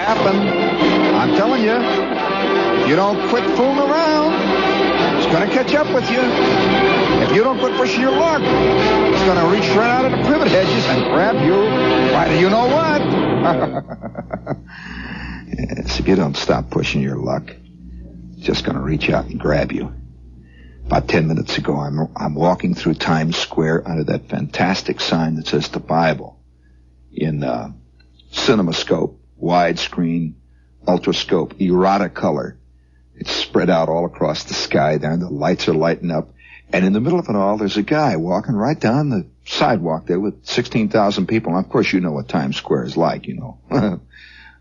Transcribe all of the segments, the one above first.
happen. I'm telling you, if you don't quit fooling around, it's going to catch up with you. If you don't quit pushing your luck, it's going to reach right out of the privet hedges and grab you. Why do you know what? Yes, if you don't stop pushing your luck, it's just going to reach out and grab you. About 10 minutes ago, I'm walking through Times Square under that fantastic sign that says the Bible in CinemaScope, widescreen, ultrascope, errata color. It's spread out all across the sky there, and the lights are lighting up. And in the middle of it all, there's a guy walking right down the sidewalk there with 16,000 people. And of course, you know what Times Square is like, you know.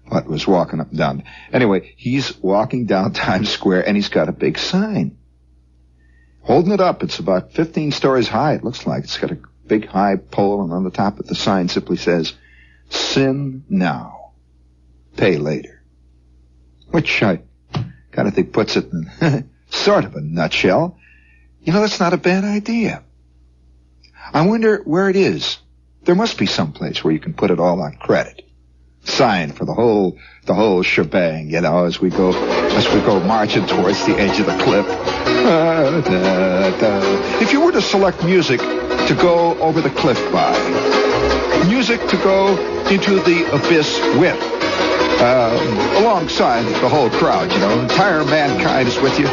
But was walking up and down. Anyway, he's walking down Times Square, and he's got a big sign. Holding it up. It's about 15 stories high, it looks like. It's got a big high pole, and on the top of the sign simply says, "Sin now, pay later." Which I kind of think puts it in sort of a nutshell. You know, that's not a bad idea. I wonder where it is. There must be some place where you can put it all on credit. Sign for the whole shebang, you know, as we go marching towards the edge of the cliff. If you were to select music to go over the cliff by, music to go into the abyss with, alongside the whole crowd, you know, entire mankind is with you.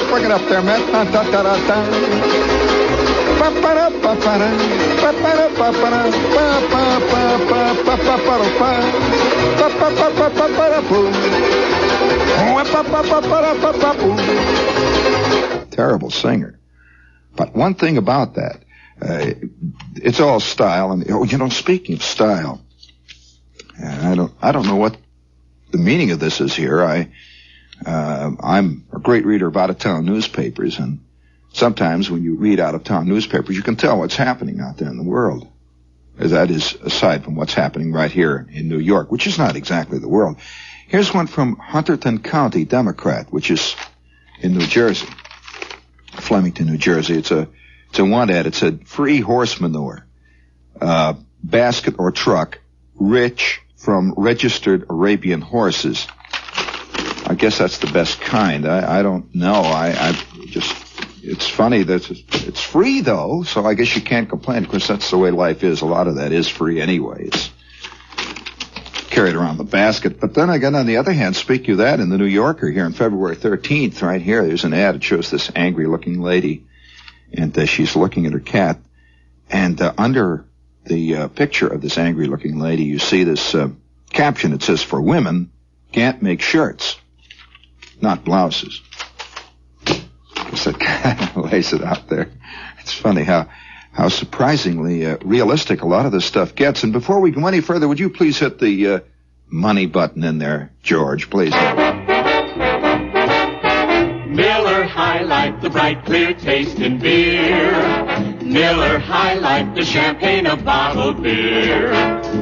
Bring it up there, man. Terrible singer. But one thing about that, it's all style. And you know, speaking of style, I don't know what the meaning of this is here. I'm a great reader of out-of-town newspapers, and sometimes when you read out-of-town newspapers, you can tell what's happening out there in the world. That is, aside from what's happening right here in New York, which is not exactly the world. Here's one from Hunterdon County Democrat, which is in New Jersey, Flemington, New Jersey. It's a want ad. It said, "Free horse manure, basket or truck, rich from registered Arabian horses." I guess that's the best kind. I don't know. It's funny that it's free, though, so I guess you can't complain. Of course, that's the way life is. A lot of that is free anyway. It's carried around the basket. But then again, on the other hand, speaking of that, in the New Yorker here on February 13th, right here, there's an ad. It shows this angry-looking lady, and she's looking at her cat. And under the picture of this angry-looking lady, you see this caption. It says, "For women, can't make shirts, not blouses." So it kind of lays it out there. It's funny how surprisingly realistic a lot of this stuff gets. And before we go any further, would you please hit the money button in there, George, please? Miller High Life, the bright, clear taste in beer. Miller High Life, the champagne of bottled beer.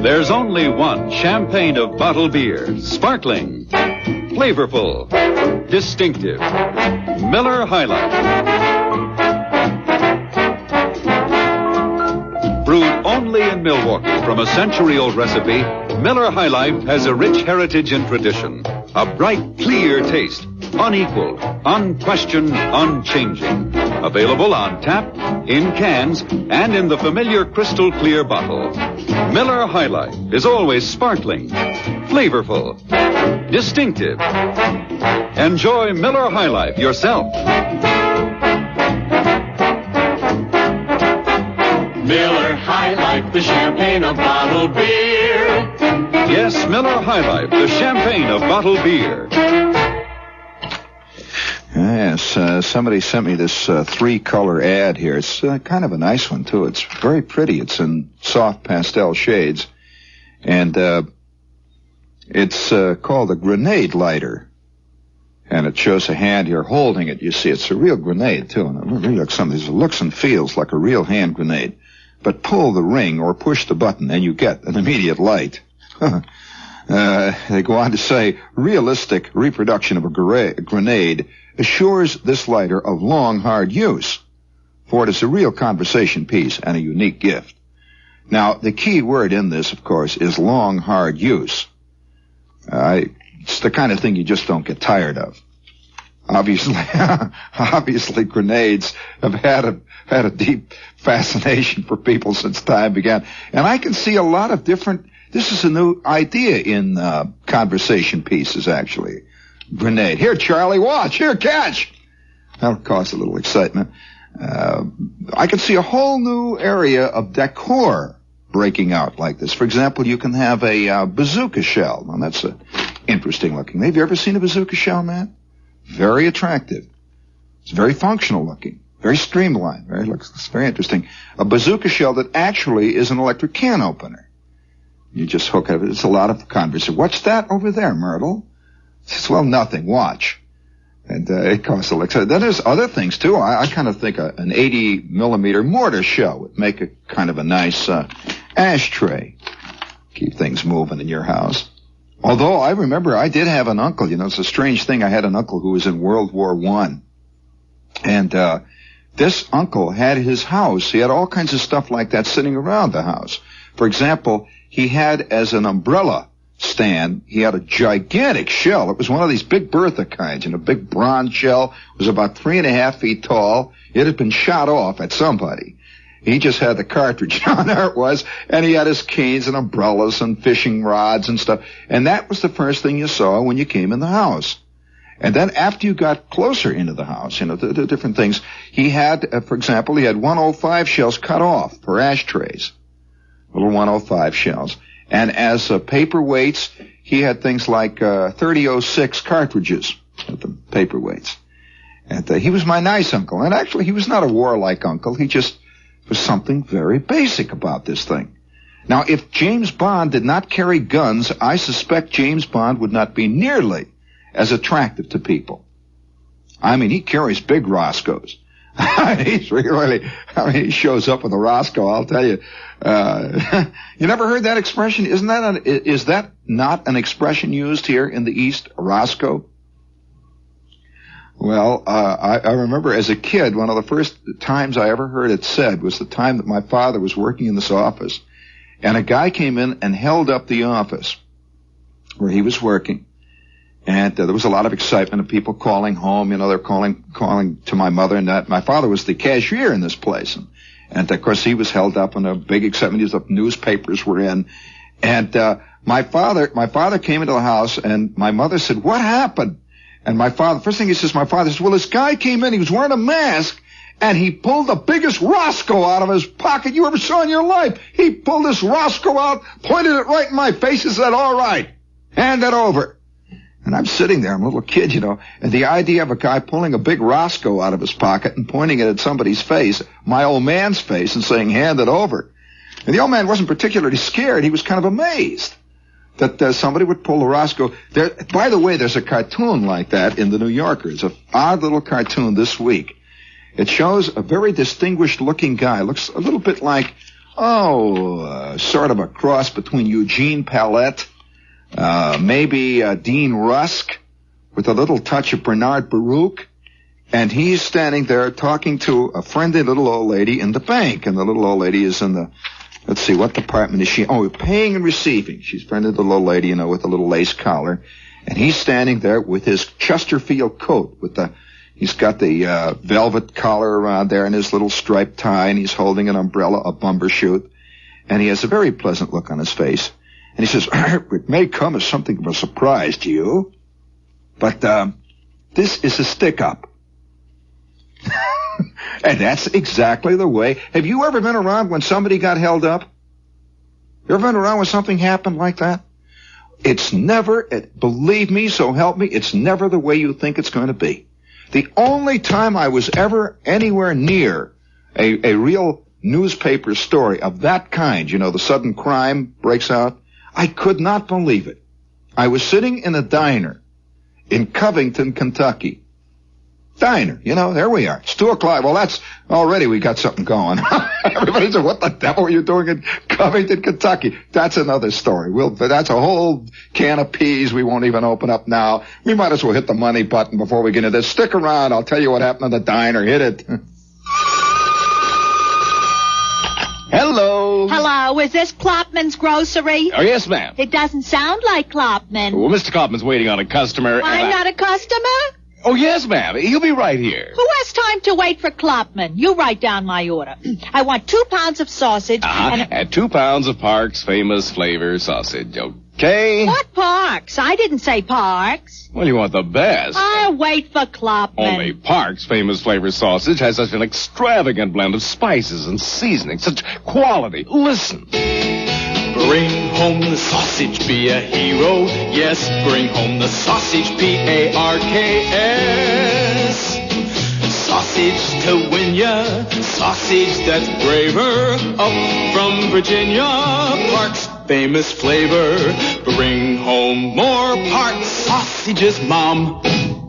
There's only one champagne of bottled beer. Sparkling, flavorful, distinctive. Miller High Life. Brewed only in Milwaukee from a century-old recipe, Miller High Life has a rich heritage and tradition. A bright, clear taste, unequaled, unquestioned, unchanging. Available on tap, in cans, and in the familiar crystal clear bottle. Miller High Life is always sparkling, flavorful, distinctive. Enjoy Miller High Life yourself. Miller High Life, the champagne of bottled beer. Yes, Miller High Life, the champagne of bottled beer. Yes, somebody sent me this three-color ad here. It's kind of a nice one, too. It's very pretty. It's in soft pastel shades. And it's called a grenade lighter. And it shows a hand here holding it. You see, it's a real grenade, too. And it really looks and feels like a real hand grenade. But pull the ring or push the button, and you get an immediate light. They go on to say, realistic reproduction of a grenade assures this lighter of long, hard use, for it is a real conversation piece and a unique gift. Now, the key word in this, of course, is long, hard use. It's the kind of thing you just don't get tired of. Obviously, grenades have had a deep fascination for people since time began. And I can see a lot of different. This is a new idea in conversation pieces, actually. Grenade. Here, Charlie, watch. Here, catch. That'll cause a little excitement. I can see a whole new area of decor breaking out like this. For example, you can have a bazooka shell. Now, that's interesting looking. Have you ever seen a bazooka shell, man? Very attractive. It's very functional looking. Very streamlined. Looks very interesting. A bazooka shell that actually is an electric can opener. You just hook it. It's a lot of conversation. What's that over there, Myrtle? Says, well, nothing. Watch. And it costs a lot. Then there's other things, too. I kind of think an 80-millimeter mortar shell would make a kind of a nice ashtray. Keep things moving in your house. Although I remember I did have an uncle. You know, it's a strange thing. I had an uncle who was in World War I. And this uncle had his house. He had all kinds of stuff like that sitting around the house. For example, he had as an umbrella stand, he had a gigantic shell. It was one of these big Bertha kinds, a big bronze shell. It was about 3.5 feet tall. It had been shot off at somebody. He just had the cartridge on there it was, and he had his canes and umbrellas and fishing rods and stuff. And that was the first thing you saw when you came in the house. And then after you got closer into the house, the different things, he had, for example, he had 105 shells cut off for ashtrays. Little 105 shells. And as paperweights, he had things like 3006 cartridges at the paperweights. And he was my nice uncle. And actually, he was not a warlike uncle. He just was something very basic about this thing. Now, if James Bond did not carry guns, I suspect James Bond would not be nearly as attractive to people. I mean, he carries big Roscoes. He's really, he shows up with a Roscoe, I'll tell you. You never heard that expression? Is that not an expression used here in the East, a Roscoe? Well, I remember as a kid, one of the first times I ever heard it said was the time that my father was working in this office, and a guy came in and held up the office where he was working. And there was a lot of excitement of people calling home. They're calling to my mother, and that my father was the cashier in this place. And of course, he was held up, and a big excitement. The newspapers were in. And my father came into the house, and my mother said, "What happened?" And first thing he says, well, this guy came in, he was wearing a mask, and he pulled the biggest Roscoe out of his pocket you ever saw in your life. He pulled this Roscoe out, pointed it right in my face, and said, "All right, hand it over." And I'm sitting there, I'm a little kid, and the idea of a guy pulling a big Roscoe out of his pocket and pointing it at somebody's face, my old man's face, and saying, "Hand it over." And the old man wasn't particularly scared. He was kind of amazed that somebody would pull a Roscoe. By the way, there's a cartoon like that in the New Yorker. It's an odd little cartoon this week. It shows a very distinguished-looking guy. Looks a little bit like, sort of a cross between Eugene Palette, maybe Dean Rusk, with a little touch of Bernard Baruch. And he's standing there talking to a friendly little old lady in the bank. And the little old lady is in the... Let's see, what department is she? Oh, paying and receiving. She's friendly to the little lady, with a little lace collar. And he's standing there with his Chesterfield coat he's got the velvet collar around there and his little striped tie, and he's holding an umbrella, a bumbershoot. And he has a very pleasant look on his face. And he says, "It may come as something of a surprise to you, but this is a stick-up." And that's exactly the way. Have you ever been around when somebody got held up? You ever been around when something happened like that? It's never, believe me, so help me, it's never the way you think it's going to be. The only time I was ever anywhere near a real newspaper story of that kind, the sudden crime breaks out, I could not believe it. I was sitting in a diner in Covington, Kentucky. Diner, there we are. It's 2:00. Well, that's already we got something going. Everybody said, "What the devil are you doing in Covington, Kentucky?" That's another story. That's a whole can of peas we won't even open up now. We might as well hit the money button before we get into this. Stick around. I'll tell you what happened in the diner. Hit it. Hello. Hello? Hello, is this Klopman's Grocery? Oh, yes, ma'am. It doesn't sound like Klopman. Well, Mr. Klopman's waiting on a customer. I'm not a customer? Oh, yes, ma'am. He'll be right here. Who has time to wait for Klopman? You write down my order. I want 2 pounds of sausage and 2 pounds of Park's famous flavor sausage, okay? What Parks? I didn't say Parks. Well, you want the best. I'll wait for Klopman. Only Park's famous flavor sausage has such an extravagant blend of spices and seasonings, such quality. Listen. Bring home the sausage, be a hero. Yes, bring home the sausage, P-A-R-K-S. Sausage to win ya, sausage that's braver. Up from Virginia, Park's famous flavor. Bring home more Park's sausages, Mom.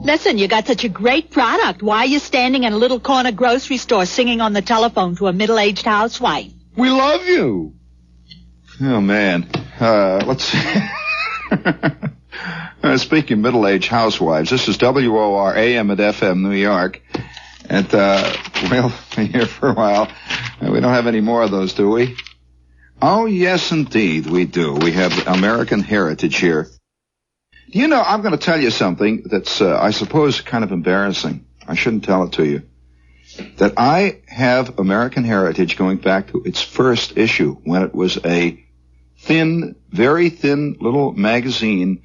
Listen, you got such a great product. Why are you standing in a little corner grocery store singing on the telephone to a middle-aged housewife? We love you. Oh, man. Let's see. Speaking of middle-aged housewives, this is WOR AM and FM New York. And, we'll be here for a while. We don't have any more of those, do we? Oh, yes, indeed, we do. We have American heritage here. You know, I'm going to tell you something that's, I suppose, kind of embarrassing. I shouldn't tell it to you. That I have American heritage going back to its first issue when it was a thin, very thin little magazine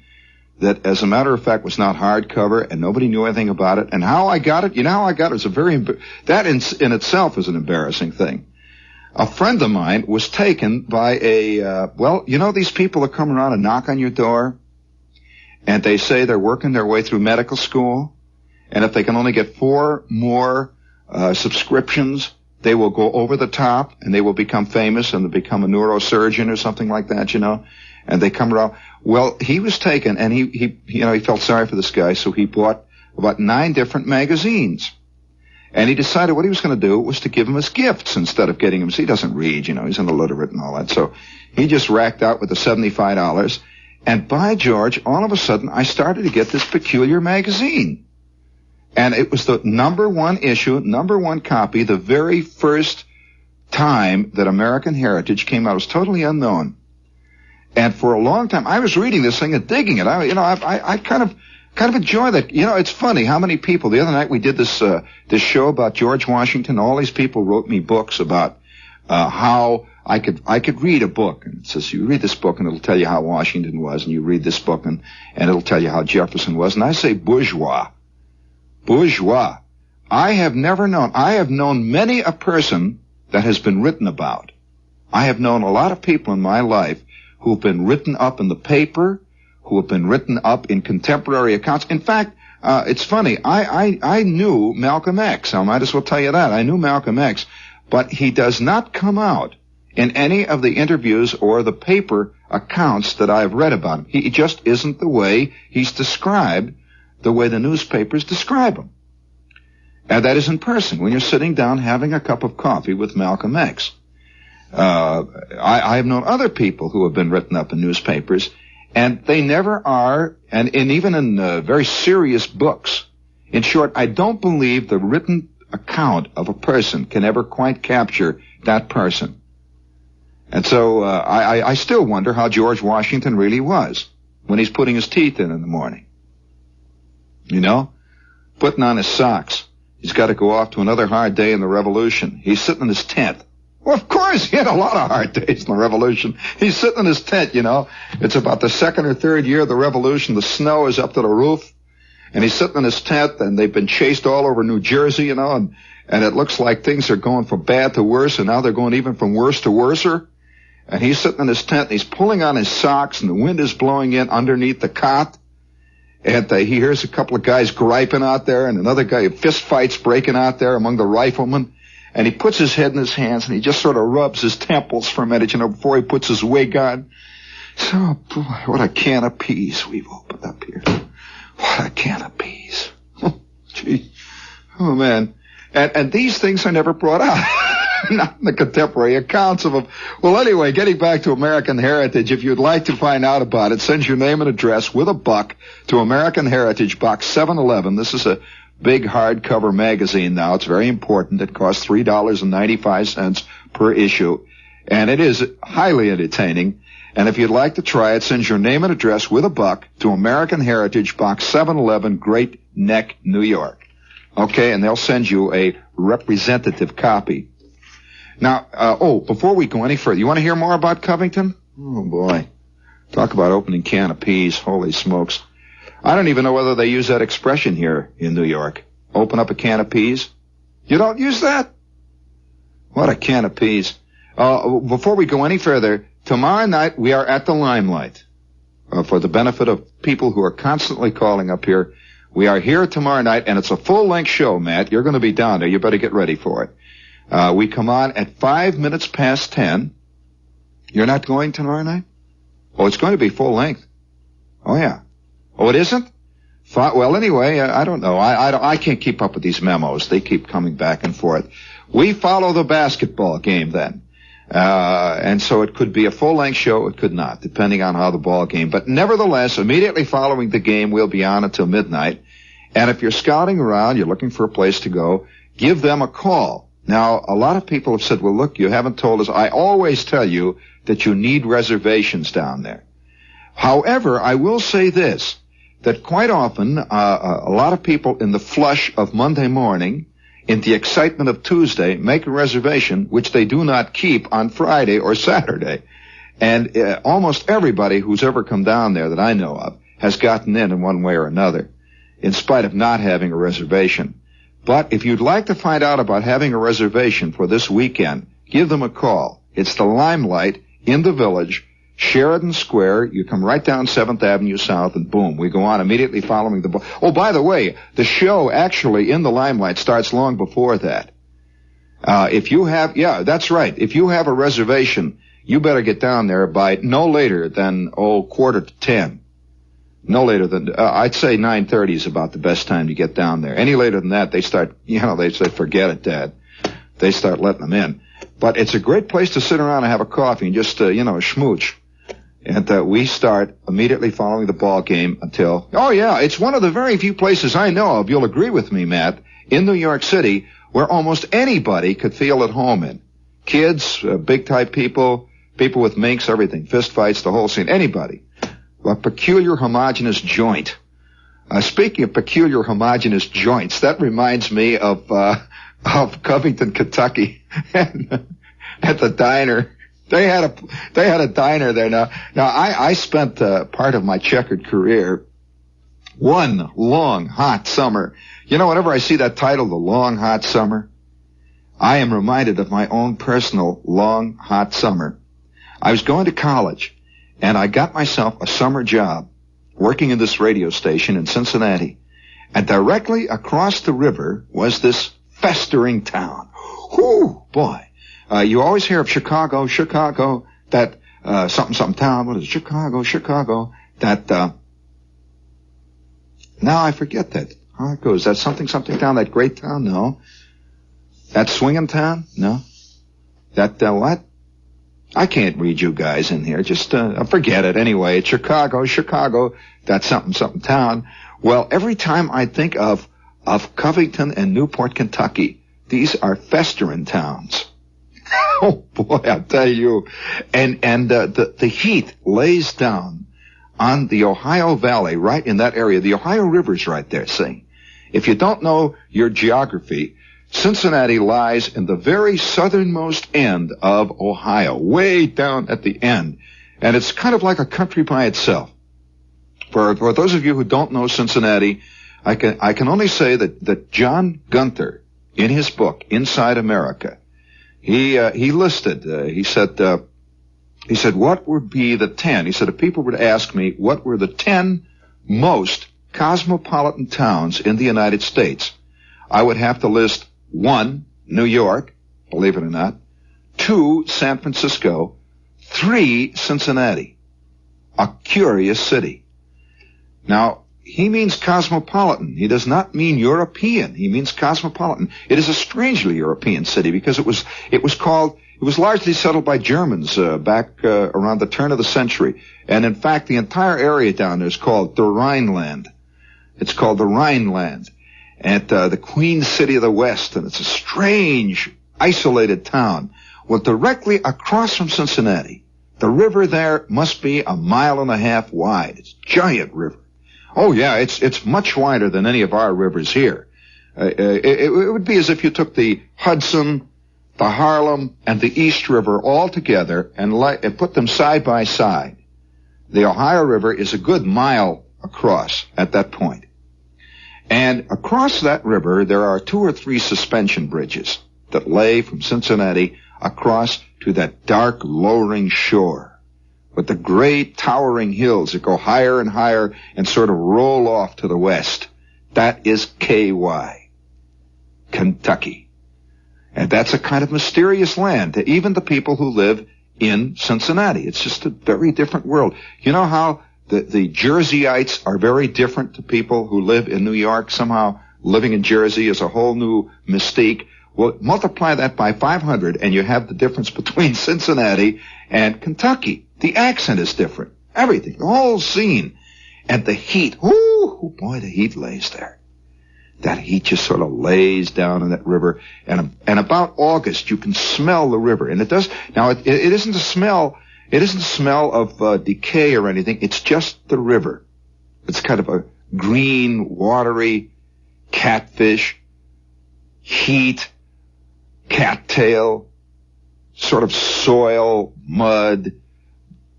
that, as a matter of fact, was not hardcover and nobody knew anything about it. And how I got it, you know how I got it? It's a that in itself is an embarrassing thing. A friend of mine was taken by well, you know these people that come around and knock on your door and they say they're working their way through medical school, and if they can only get 4 more subscriptions, they will go over the top and they will become famous and they become a neurosurgeon or something like that, you know, and they come around. Well, he was taken and he felt sorry for this guy, so he bought about 9 different magazines. And he decided what he was going to do was to give him as gifts instead of getting him. See, he doesn't read, you know, he's illiterate and all that. So he just racked out with the $75. And by George, all of a sudden, I started to get this peculiar magazine. And it was the number 1 issue, number 1 copy, the very first time that American Heritage came out. It was totally unknown. And for a long time, I was reading this thing and digging it. I kind of enjoy that. You know, it's funny how many people, the other night we did this show about George Washington. All these people wrote me books about, how I could read a book. And it says, you read this book and it'll tell you how Washington was. And you read this book and it'll tell you how Jefferson was. And I say bourgeois. Bourgeois. I have known many a person that has been written about. I have known a lot of people in my life who've been written up in the paper, who have been written up in contemporary accounts. In fact, it's funny. I knew Malcolm X. I might as well tell you that. I knew Malcolm X, but he does not come out in any of the interviews or the paper accounts that I've read about him. He just isn't the way he's described, the way the newspapers describe him. And that is in person, when you're sitting down having a cup of coffee with Malcolm X. I have known other people who have been written up in newspapers, and they never are, and even in very serious books. In short, I don't believe the written account of a person can ever quite capture that person. And so I still wonder how George Washington really was when he's putting his teeth in the morning. You know, putting on his socks. He's got to go off to another hard day in the Revolution. He's sitting in his tent. Well, of course, he had a lot of hard days in the Revolution. He's sitting in his tent, you know. It's about the 2nd or 3rd year of the Revolution. The snow is up to the roof. And he's sitting in his tent, and they've been chased all over New Jersey, you know, and it looks like things are going from bad to worse, and now they're going even from worse to worser. And he's sitting in his tent, and he's pulling on his socks, and the wind is blowing in underneath the cot. And he hears a couple of guys griping out there, and another guy, fist fights breaking out there among the riflemen. And he puts his head in his hands, and he just sort of rubs his temples for a minute, you know, before he puts his wig on. So, oh boy, what a can of peas we've opened up here. What a can of peas. Oh, gee. Oh, man. And these things are never brought out. Not in the contemporary accounts of them. Well, anyway, getting back to American Heritage, if you'd like to find out about it, send your name and address with $1 to American Heritage, Box 711. This is a big hardcover magazine now. It's very important. It costs $3.95 per issue. And it is highly entertaining. And if you'd like to try it, send your name and address with $1 to American Heritage, Box 711, Great Neck, New York. Okay, and they'll send you a representative copy. Now, before we go any further, you want to hear more about Covington? Oh, boy. Talk about opening can of peas. Holy smokes. I don't even know whether they use that expression here in New York. Open up a can of peas? You don't use that? What a can of peas. Before we go any further, tomorrow night we are at the Limelight. For the benefit of people who are constantly calling up here, we are here tomorrow night, and it's a full-length show, Matt. You're going to be down there. You better get ready for it. We come on at 5 minutes past 10. You're not going tomorrow night? Oh, it's going to be full-length. Oh, yeah. Oh, it isn't? Well, anyway, I don't know. I can't keep up with these memos. They keep coming back and forth. We follow the basketball game then. And so it could be a full-length show, it could not, depending on how the ball game. But nevertheless, immediately following the game, we'll be on until midnight. And if you're scouting around, you're looking for a place to go, give them a call. Now, a lot of people have said, well, look, you haven't told us. I always tell you that you need reservations down there. However, I will say this, that quite often, a lot of people in the flush of Monday morning, in the excitement of Tuesday, make a reservation, which they do not keep on Friday or Saturday. And almost everybody who's ever come down there that I know of has gotten in one way or another, in spite of not having a reservation. But if you'd like to find out about having a reservation for this weekend, give them a call. It's the Limelight in the Village, Sheridan Square. You come right down 7th Avenue South, and boom, we go on immediately following the ball. Oh, by the way, the show actually in the Limelight starts long before that. If you have, yeah, that's right. If you have a reservation, you better get down there by no later than, 9:45. No later than, I'd say 9:30 is about the best time to get down there. Any later than that, they start, they say, forget it, Dad. They start letting them in. But it's a great place to sit around and have a coffee and just, schmooch. And we start immediately following the ball game until, it's one of the very few places I know of, you'll agree with me, Matt, in New York City, where almost anybody could feel at home in. Kids, big-type people, people with minks, everything, fist fights, the whole scene, anybody. A peculiar homogeneous joint. Speaking of peculiar homogeneous joints, that reminds me of Covington, Kentucky, at the diner. They had a diner there. Now I spent part of my checkered career one long hot summer. Whenever I see that title, The Long Hot Summer, I am reminded of my own personal long hot summer. I was going to college, and I got myself a summer job working in this radio station in Cincinnati. And directly across the river was this festering town. Whoo, boy. You always hear of Chicago, that, something town. What is it? Chicago, that, now I forget that. How it goes. That something town, that great town? No. That swinging town? No. That, what? I can't read you guys in here. Just, forget it. Anyway, it's Chicago, that something town. Well, every time I think of Covington and Newport, Kentucky, these are festering towns. Oh boy, I'll tell you. And the heat lays down on the Ohio Valley, right in that area. The Ohio River's right there, see? If you don't know your geography, Cincinnati lies in the very southernmost end of Ohio, way down at the end. And it's kind of like a country by itself. For those of you who don't know Cincinnati, I can only say that John Gunther, in his book, Inside America, he listed, he said, what would be the 10? He said, if people were to ask me what were the 10 most cosmopolitan towns in the United States, I would have to list 1, New York, believe it or not, 2, San Francisco, 3, Cincinnati. A curious city. Now, he means cosmopolitan. He does not mean European. He means cosmopolitan. It is a strangely European city because it was largely settled by Germans back around the turn of the century. And in fact, the entire area down there is called the Rhineland. It's called the Rhineland. And the Queen City of the West, and it's a strange, isolated town. Well, directly across from Cincinnati, the river there must be 1.5 miles wide. It's a giant river. Oh, yeah, it's much wider than any of our rivers here. It would be as if you took the Hudson, the Harlem, and the East River all together and put them side by side. The Ohio River is a good mile across at that point. And across that river, there are 2 or 3 suspension bridges that lay from Cincinnati across to that dark, lowering shore with the great towering hills that go higher and higher and sort of roll off to the west. That is KY, Kentucky. And that's a kind of mysterious land to even the people who live in Cincinnati. It's just a very different world. You know how the Jerseyites are very different to people who live in New York? Somehow living in Jersey is a whole new mystique. Well, multiply that by 500 and you have the difference between Cincinnati and Kentucky. The accent is different. Everything. The whole scene. And the heat. Ooh, boy, the heat lays there. That heat just sort of lays down in that river. And about August, you can smell the river. And it does. Now, it isn't a smell. It isn't a smell of decay or anything. It's just the river. It's kind of a green, watery catfish, heat, cattail, sort of soil, mud,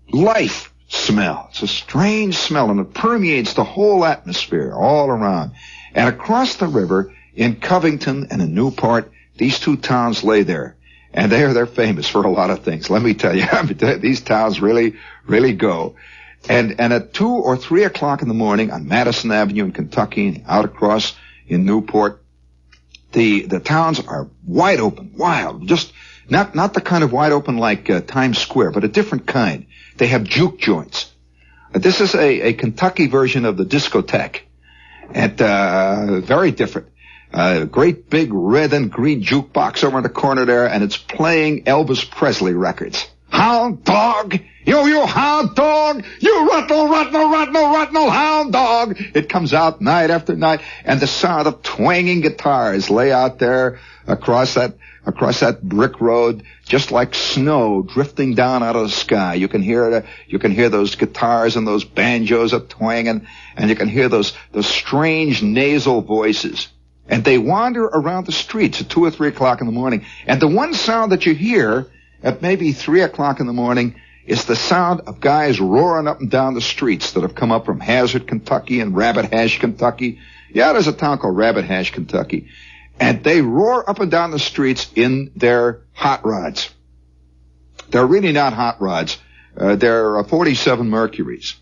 life smell. It's a strange smell, and it permeates the whole atmosphere all around. And across the river, in Covington and in Newport, these 2 towns lay there. And they're famous for a lot of things. Let me tell you, these towns really, really go. And at 2 or 3 o'clock in the morning on Madison Avenue in Kentucky and out across in Newport, the towns are wide open, wild, just not the kind of wide open like Times Square, but a different kind. They have juke joints. This is a Kentucky version of the discotheque, and very different. Great big red and green jukebox over in the corner there, and it's playing Elvis Presley records. Hound dog, you hound dog, you rattle, hound dog. It comes out night after night, and the sound of twanging guitars lay out there across that brick road, just like snow drifting down out of the sky. You can hear those guitars and those banjos are twanging, and you can hear those strange nasal voices. And they wander around the streets at 2 or 3 o'clock in the morning. And the one sound that you hear at maybe 3 o'clock in the morning is the sound of guys roaring up and down the streets that have come up from Hazard, Kentucky and Rabbit Hash, Kentucky. Yeah, there's a town called Rabbit Hash, Kentucky. And they roar up and down the streets in their hot rods. They're really not hot rods. They're 47 Mercuries.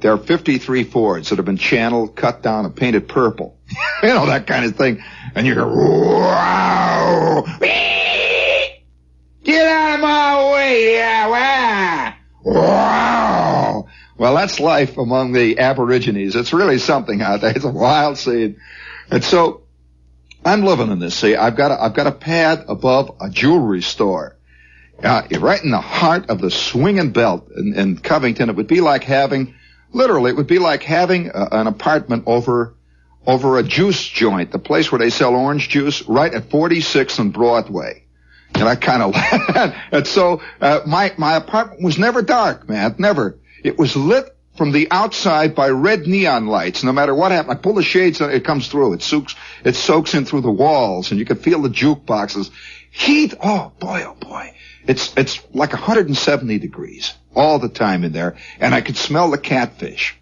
There are 53 Fords that have been channeled, cut down, and painted purple. You know, that kind of thing. And you go, wow! Get out of my way! Yeah, wow! Well, that's life among the Aborigines. It's really something out there. It's a wild scene. And so, I'm living in this. See, I've got a pad above a jewelry store. Right in the heart of the swinging belt in Covington. It would be like having... Literally, it would be like having an apartment over a juice joint, the place where they sell orange juice, right at 46th and Broadway. And I kind of laughed. And so my apartment was never dark, man, never. It was lit from the outside by red neon lights. No matter what happened, I pull the shades and it comes through. It soaks in through the walls, and you can feel the jukeboxes. Heat, oh boy. It's like 170 degrees all the time in there, and I could smell the catfish.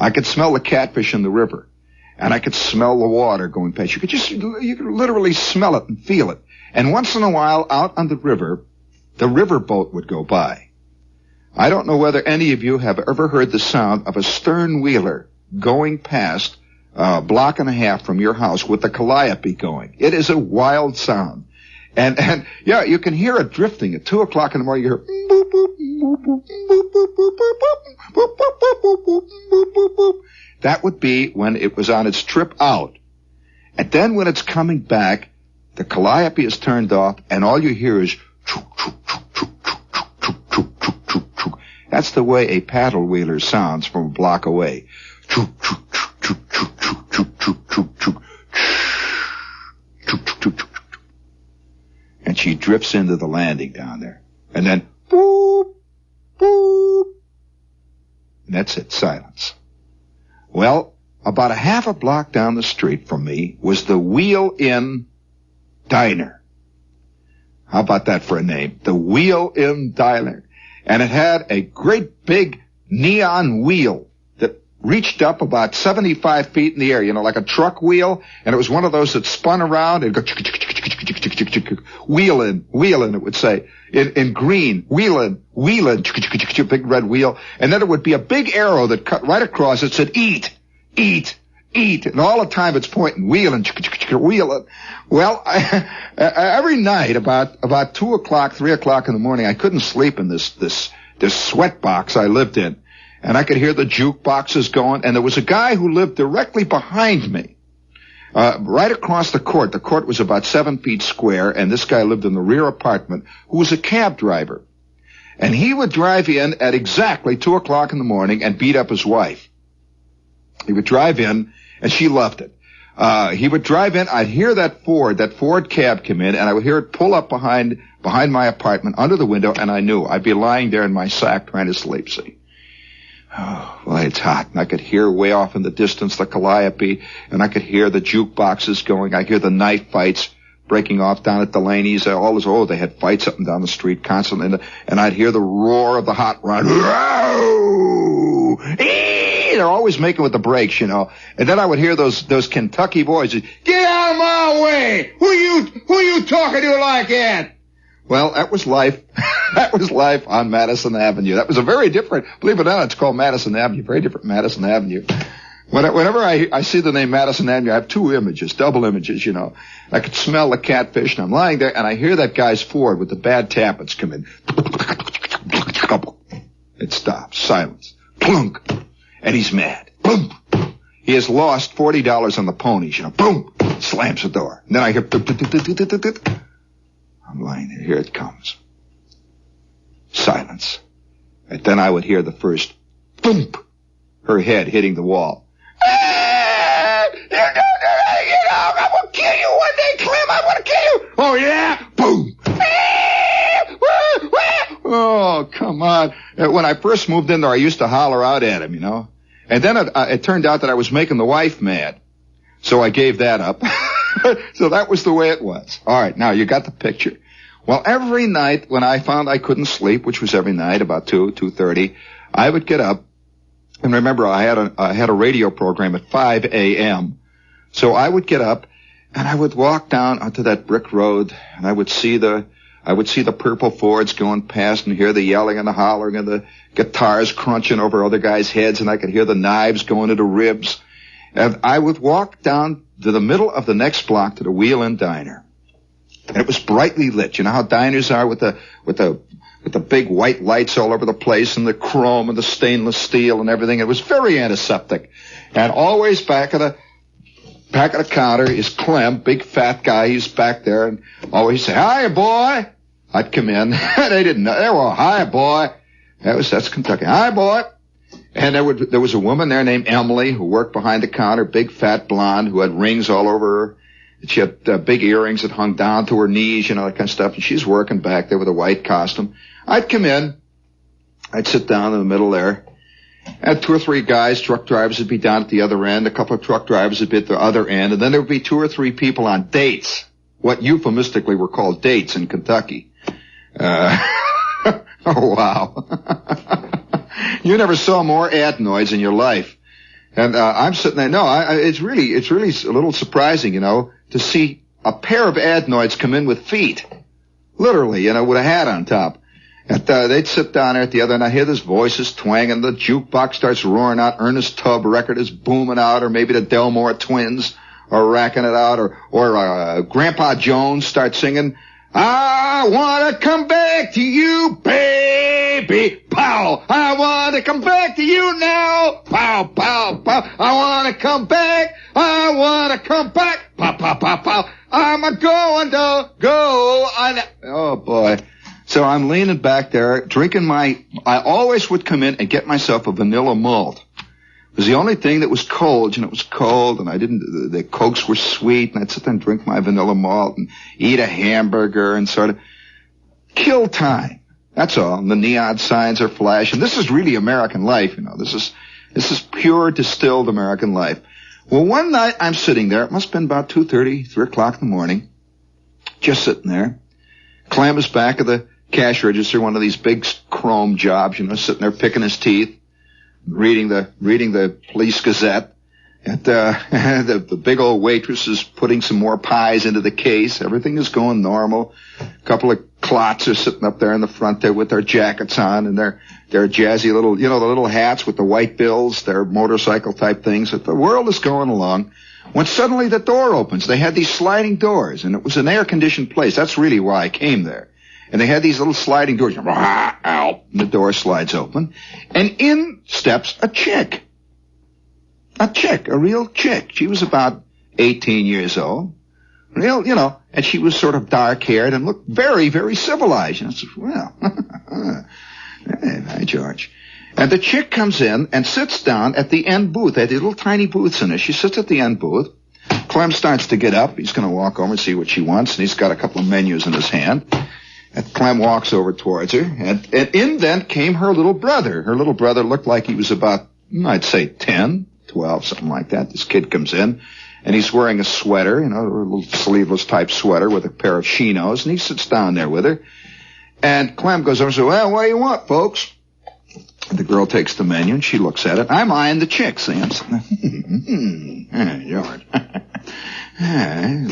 I could smell the catfish in the river, and I could smell the water going past. You could literally smell it and feel it. And once in a while, out on the river boat would go by. I don't know whether any of you have ever heard the sound of a stern wheeler going past a block and a half from your house with the calliope going. It is a wild sound. And yeah, you can hear it drifting at 2 o'clock in the morning. You hear boop, boop, boop, boop, boop, boop, boop, boop, boop, boop, boop, boop. That would be when it was on its trip out. And then when it's coming back, the calliope is turned off, and all you hear is chook, chook, chook, chook, chook, chook, chook, chook, chook, chook. That's the way a paddle wheeler sounds from a block away. Chook, chook, chook, chook, chook, chook, chook, chook, chook, chook, chook, chook, chook, chook. And she drifts into the landing down there. And then, boop, boop. And that's it, silence. Well, about a half a block down the street from me was the Wheel-In Diner. How about that for a name? The Wheel-In Diner. And it had a great big neon wheel that reached up about 75 feet in the air, like a truck wheel. And it was one of those that spun around and go wheelin', it would say. In green, wheelin', big red wheel. And then it would be a big arrow that cut right across it, said eat. And all the time it's pointing, wheelin'. Well, every night about 2 o'clock, 3 o'clock in the morning, I couldn't sleep in this sweat box I lived in. And I could hear the jukeboxes going. And there was a guy who lived directly behind me, right across the court. The court was about 7 feet square, and this guy lived in the rear apartment, who was a cab driver. And he would drive in at exactly 2 o'clock in the morning and beat up his wife. He would drive in, and she loved it. He would drive in. I'd hear that Ford cab come in, and I would hear it pull up behind my apartment under the window, and I knew I'd be lying there in my sack trying to sleep, see. Oh, well, it's hot, and I could hear way off in the distance the calliope, and I could hear the jukeboxes going. I hear the night fights breaking off down at Delaney's. They had fights up and down the street constantly, and I'd hear the roar of the hot rod. They're always making with the brakes, And then I would hear those Kentucky voices. Get out of my way! Who you talking to like that? Well, that was life. That was life on Madison Avenue. That was a very different, believe it or not, it's called Madison Avenue, very different Madison Avenue. Whenever I see the name Madison Avenue, I have two images, double images, I could smell the catfish, and I'm lying there, and I hear that guy's Ford with the bad tappets come in. It stops. Silence. Clunk. And he's mad. Boom. He has lost $40 on the ponies, Boom. Slams the door. And then I hear... I'm lying there. Here it comes. Silence. And then I would hear the first thump. Her head hitting the wall. I'm going to kill you one day, Clem. I'm going to kill you. Oh, yeah? Boom. Oh, come on. When I first moved in there, I used to holler out at him, And then it turned out that I was making the wife mad. So I gave that up. So that was the way it was. All right, now you got the picture. Well, every night when I found I couldn't sleep, which was every night about 2:30, I would get up. And remember, I had a radio program at 5 a.m. So I would get up and I would walk down onto that brick road, and I would see the purple Fords going past and hear the yelling and the hollering and the guitars crunching over other guys' heads, and I could hear the knives going into ribs. And I would walk down to the middle of the next block to the Wheel-In Diner. And it was brightly lit. You know how diners are with the big white lights all over the place and the chrome and the stainless steel and everything. It was very antiseptic. And always back of the counter is Clem, big fat guy. He's back there and always say, "Hi, boy." I'd come in. They didn't know. They were, "Hi, boy." That's Kentucky. "Hi, boy." And there was a woman there named Emily who worked behind the counter, big fat blonde who had rings all over her. She had big earrings that hung down to her knees, that kind of stuff. And she's working back there with a white costume. I'd come in. I'd sit down in the middle there. And 2 or 3 guys, truck drivers, would be down at the other end. A couple of truck drivers would be at the other end. And then there would be 2 or 3 people on dates, what euphemistically were called dates in Kentucky. Oh, wow. You never saw more adenoids in your life. And I'm sitting there. No, it's really a little surprising, to see a pair of adenoids come in with feet. Literally, with a hat on top. And they'd sit down there at the other end. I hear those voices twanging. The jukebox starts roaring out. Ernest Tubb record is booming out, or maybe the Delmore Twins are racking it out, or Grandpa Jones starts singing, "I want to come back to you, baby, pow. I want to come back to you now, pow, pow, pow. I want to come back, pow, pow, pow, pow. I'm going to go on." Oh, boy. So I'm leaning back there, drinking I always would come in and get myself a vanilla malt. It was the only thing that was cold. It was cold, and the Cokes were sweet, and I'd sit there and drink my vanilla malt and eat a hamburger and sort of kill time. That's all. And the neon signs are flashing. This is really American life, This is pure distilled American life. Well, one night I'm sitting there. It must have been about 2:30, 3 o'clock in the morning. Just sitting there. Clem is back at the cash register, one of these big chrome jobs, sitting there picking his teeth, reading the Police Gazette. And the big old waitress is putting some more pies into the case. Everything is going normal. A couple of clots are sitting up there in the front there with their jackets on and their jazzy little, the little hats with the white bills, their motorcycle type things. The world is going along. When suddenly the door opens. They had these sliding doors, and it was an air-conditioned place. That's really why I came there. And they had these little sliding doors. And the door slides open. And in steps a chick. A real chick. She was about 18 years old. Real, and she was sort of dark-haired and looked very, very civilized. And I said, well, hi, George. And the chick comes in and sits down at the end booth. They had these little tiny booths in it. She sits at the end booth. Clem starts to get up. He's going to walk over and see what she wants. And he's got a couple of menus in his hand. And Clem walks over towards her. And in then came her little brother. Her little brother looked like he was about, I'd say 10, 12, something like that. This kid comes in. And he's wearing a sweater, a little sleeveless type sweater with a pair of chinos. And he sits down there with her. And Clem goes over and says, well, what do you want, folks? And the girl takes the menu, and she looks at it. I'm eyeing the chick, see? I'm sitting there. George.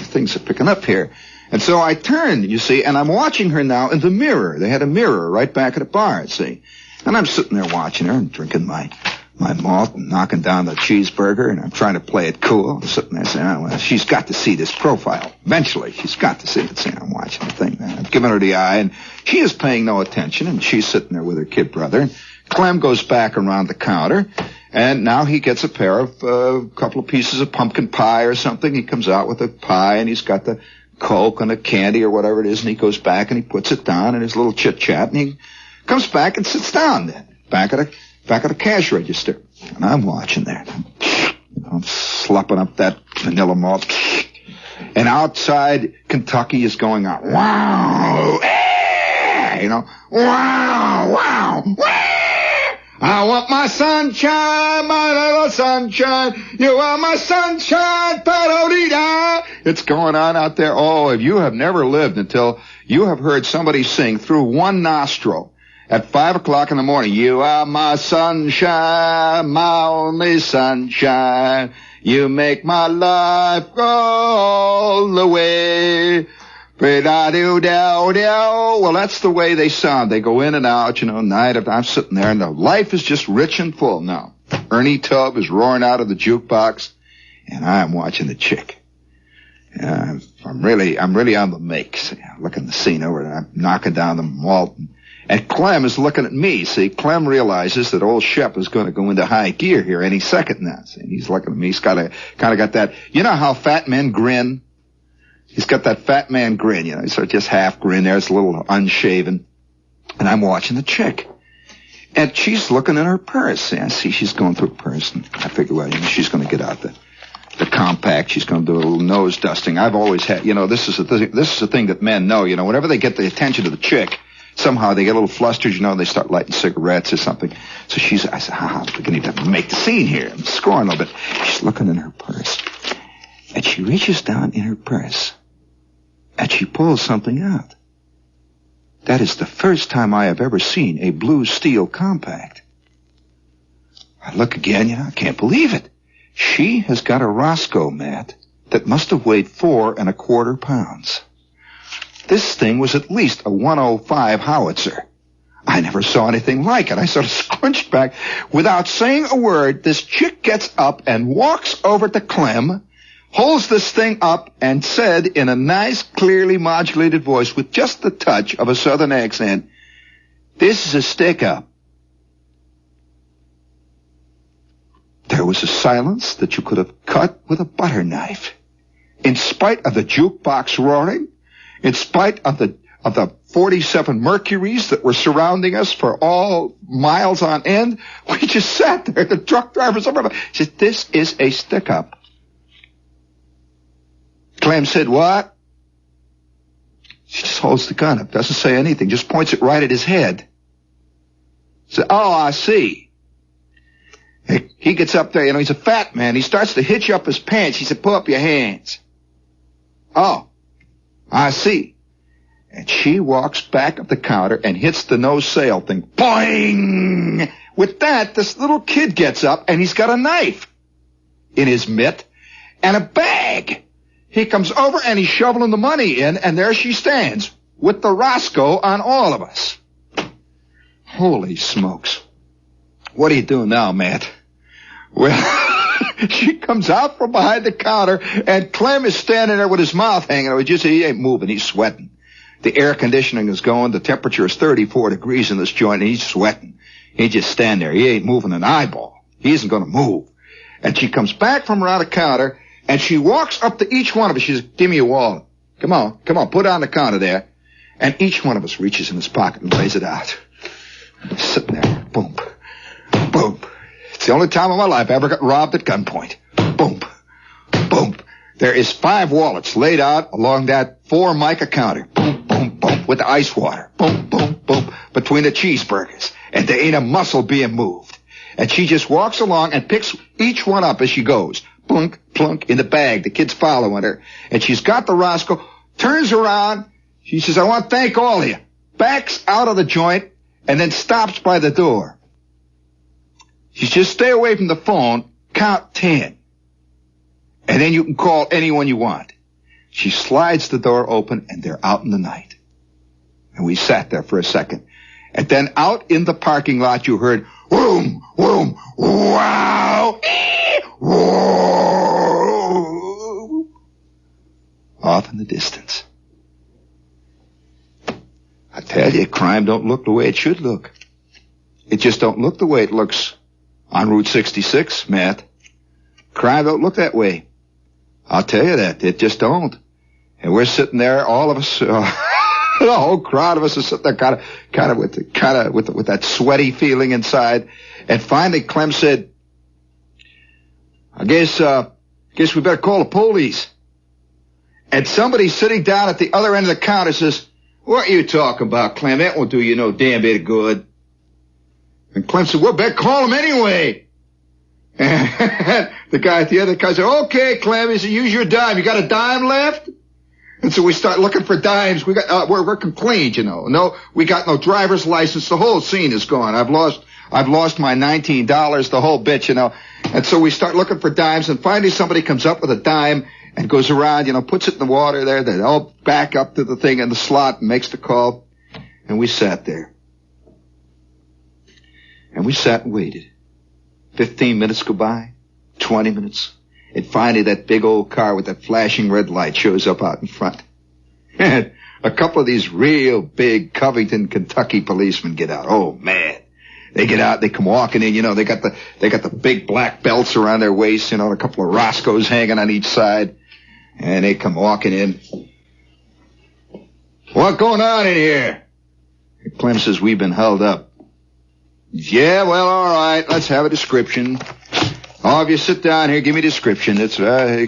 Things are picking up here. And so I turned, you see, and I'm watching her now in the mirror. They had a mirror right back at the bar, see? And I'm sitting there watching her and drinking my malt and knocking down the cheeseburger, and I'm trying to play it cool. I'm sitting there saying, well, she's got to see this profile. Eventually, she's got to see it. See, I'm watching the thing there. I'm giving her the eye, and she is paying no attention, and she's sitting there with her kid brother. And Clem goes back around the counter, and now he gets a pair of couple of pieces of pumpkin pie or something. He comes out with a pie, and he's got the Coke and a candy or whatever it is, and he goes back and he puts it down in his little chit-chat, and he comes back and sits down then, back at a cash register. And I'm watching there. I'm slopping up that vanilla malt. And outside, Kentucky is going on. Wow! Wow! Wow! Wow! I want my sunshine, my little sunshine. You are my sunshine, pa-do-dee-da. It's going on out there. Oh, if you have never lived until you have heard somebody sing through one nostril at 5 o'clock in the morning, you are my sunshine, my only sunshine. You make my life go all the way. Well, that's the way they sound. They go in and out, night after. I'm sitting there, and the life is just rich and full now. Ernie Tubb is roaring out of the jukebox, and I'm watching the chick. I'm really on the make. See, I'm looking the scene over, and I'm knocking down the malt. And Clem is looking at me. See, Clem realizes that old Shep is going to go into high gear here any second now. See, and he's looking at me. He's got that. You know how fat men grin? He's got that fat man grin, He's sort of just half grin there. It's a little unshaven. And I'm watching the chick. And she's looking in her purse. See, I see she's going through her purse. And I figure, well, she's going to get out the compact. She's going to do a little nose dusting. I've always had, this is the thing that men know, whenever they get the attention of the chick, somehow they get a little flustered, they start lighting cigarettes or something. So I said, I'm beginning to make the scene here. I'm scoring a little bit. She's looking in her purse. And she reaches down in her purse. And she pulls something out. That is the first time I have ever seen a blue steel compact. I look again, I can't believe it. She has got a Roscoe mat that must have weighed 4 1/4 pounds. This thing was at least a 105 howitzer. I never saw anything like it. I sort of scrunched back. Without saying a word, this chick gets up and walks over to Clem, holds this thing up, and said in a nice, clearly modulated voice with just the touch of a southern accent, "This is a stick-up." There was a silence that you could have cut with a butter knife. In spite of the jukebox roaring, in spite of of the 47 Mercuries that were surrounding us for all miles on end. We just sat there. The truck drivers, everybody said, this is a stick-up. Clem said, what? She just holds the gun up, doesn't say anything, just points it right at his head. Said, oh, I see. He gets up there, he's a fat man. He starts to hitch up his pants. He said, pull up your hands. Oh, I see. And she walks back up the counter and hits the no sale thing. Boing! With that, this little kid gets up and he's got a knife in his mitt and a bag. He comes over and he's shoveling the money in, and there she stands with the Roscoe on all of us. Holy smokes. What are you doing now, Matt? Well, she comes out from behind the counter, and Clem is standing there with his mouth hanging over. He ain't moving. He's sweating. The air conditioning is going. The temperature is 34 degrees in this joint, and he's sweating. He just stand there. He ain't moving an eyeball. He isn't going to move. And she comes back from around the counter, and she walks up to each one of us. She says, give me your wallet. Come on, put it on the counter there. And each one of us reaches in his pocket and lays it out. Sitting there. Boom. Boom. It's the only time in my life I ever got robbed at gunpoint. Boom. Boom. There is 5 wallets laid out along that 4 mica counter. Boom, boom, boom. With the ice water. Boom, boom, boom. Between the cheeseburgers. And there ain't a muscle being moved. And she just walks along and picks each one up as she goes. Plunk, plunk, in the bag. The kid's following her. And she's got the Roscoe. Turns around. She says, I want to thank all of you. Backs out of the joint and then stops by the door. She says, stay away from the phone. Count 10. And then you can call anyone you want. She slides the door open, and they're out in the night. And we sat there for a second. And then out in the parking lot, you heard, whoom, whoom, wow, whoa, off in the distance. I tell you, crime don't look the way it should look. It just don't look the way it looks on Route 66, Matt. Crime don't look that way. I'll tell you that. It just don't. And we're sitting there, all of us, the whole crowd of us are sitting there kind of with that sweaty feeling inside. And finally, Clem said, I guess we better call the police. And somebody sitting down at the other end of the counter says, what are you talking about, Clem? That won't do you no damn bit of good. And Clem said, well, better call him anyway. And the guy at the other guy said, okay, Clem, he said, use your dime. You got a dime left? And so we start looking for dimes. We're complained, No, we got no driver's license. The whole scene is gone. I've lost my $19, the whole bit, And so we start looking for dimes, and finally somebody comes up with a dime and goes around, puts it in the water there. They all back up to the thing in the slot and makes the call. And we sat there. And we sat and waited. 15 minutes go by, 20 minutes. And finally that big old car with that flashing red light shows up out in front. And a couple of these real big Covington, Kentucky policemen get out. Oh, man. They get out, they come walking in, they got the big black belts around their waist, a couple of Roscoes hanging on each side. And they come walking in. What's going on in here? And Clem says, we've been held up. Yeah, well, all right. Let's have a description. All of you sit down here. Give me a description. It's he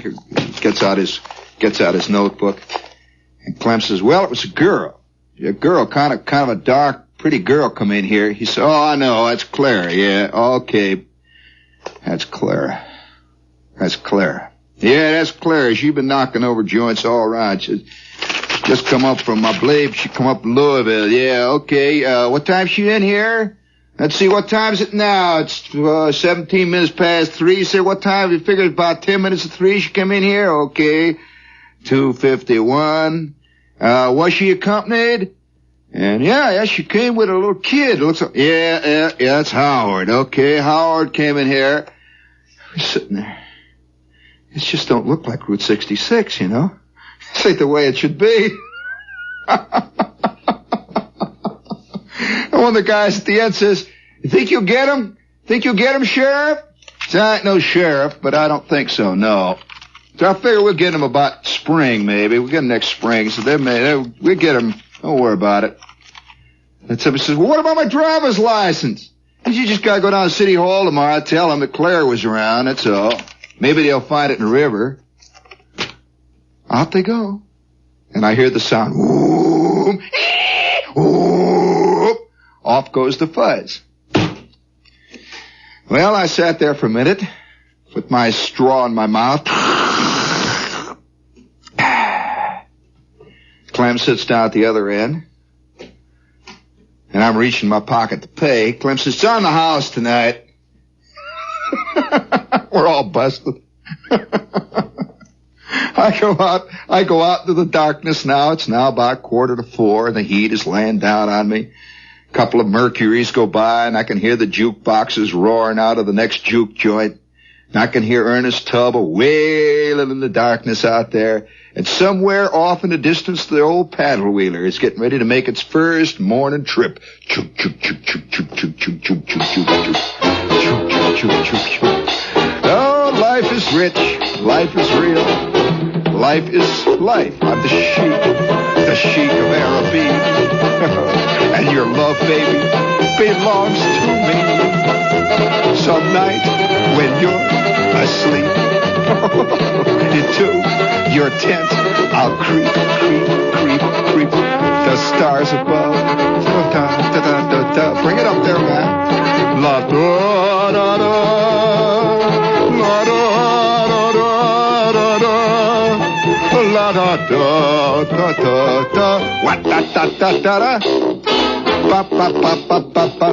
gets out his notebook. And Clem says, well, it was a girl. A girl, kind of a dark, pretty girl come in here. He said, oh, I know. That's Clara. Yeah, okay. That's Clara. Yeah, that's Clara. She's been knocking over joints all around. She's just come up from, I believe she come up from Louisville. Yeah, okay. What time's she in here? Let's see, what time is it now? It's 17 minutes past 3. You say, what time? You figure it's about 10 minutes to 3 she came in here? Okay. 2:51. Was she accompanied? And yeah, she came with a little kid. It looks like, yeah, that's Howard. Okay, Howard came in here. We're sitting there. It just don't look like Route 66, This ain't the way it should be. And one of the guys at the end says, you think you'll get him? Sheriff? So I ain't no sheriff, but I don't think so, no. So I figure we'll get him about spring, maybe. We'll get him next spring. So we'll get him Don't worry about it. And somebody says, well, what about my driver's license? And you just gotta go down to City Hall tomorrow, tell them that Claire was around, that's all. Maybe they'll find it in the river. Out they go. And I hear the sound, whoop, whoop. Off goes the fuzz. Well, I sat there for a minute with my straw in my mouth. Clem sits down at the other end. And I'm reaching my pocket to pay. Clem says, it's on the house tonight. We're all busted. I go out into the darkness now. It's now about 3:45, and the heat is laying down on me. A couple of Mercuries go by, and I can hear the jukeboxes roaring out of the next juke joint. And I can hear Ernest Tubb wailing in the darkness out there. And somewhere off in the distance, the old paddle wheeler is getting ready to make its first morning trip. Chook, chook, chook, chook, chook, chook, chook, chook, chook, chook, chook, chook, chook, chook, chook. Oh, life is rich. Life is real. Life is life. I'm the sheik of Araby. And your love, baby, belongs to me. Some night when you're asleep, into your tent, I'll creep, creep, creep, creep. The stars above. Da, da, da, da, da. Bring it up there, man. La da da da. La da da da da da. La da da da da da. What da da da da da. Ba ba ba ba ba ba.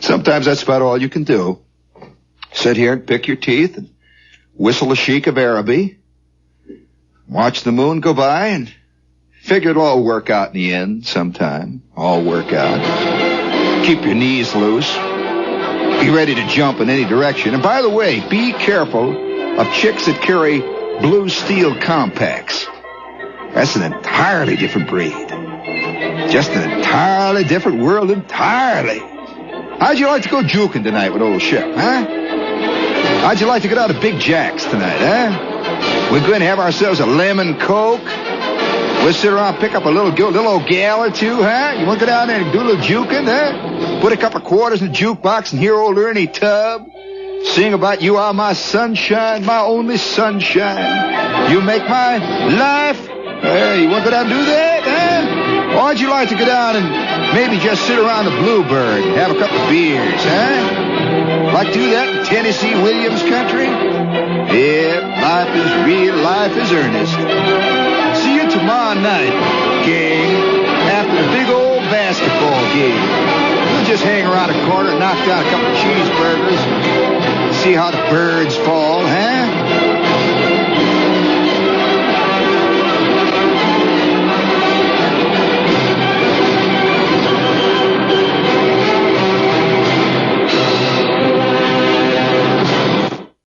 Sometimes that's about all you can do. Sit here and pick your teeth and whistle a sheik of Araby. Watch the moon go by and figure it'll all work out in the end sometime. All work out. Keep your knees loose. Be ready to jump in any direction. And by the way, be careful of chicks that carry blue steel compacts. That's an entirely different breed. Just an entirely different world entirely. How'd you like to go juking tonight with old Shep, huh? How'd you like to get out of Big Jack's tonight, huh? We're going to have ourselves a lemon coke. We'll sit around and pick up a little old gal or two, huh? You want to go down there and do a little juking, huh? Put a couple of quarters in the jukebox and hear old Ernie Tubb sing about you are my sunshine, my only sunshine. You make my life. Hey, you want to go down and do that, huh? Or would you like to go down and maybe just sit around the Bluebird and have a couple of beers, huh? Like to do that in Tennessee Williams country? Yeah, life is real, life is earnest. See you tomorrow night, gang, after the big old basketball game. We'll just hang around the corner and knock down a couple of cheeseburgers. See how the birds fall, huh?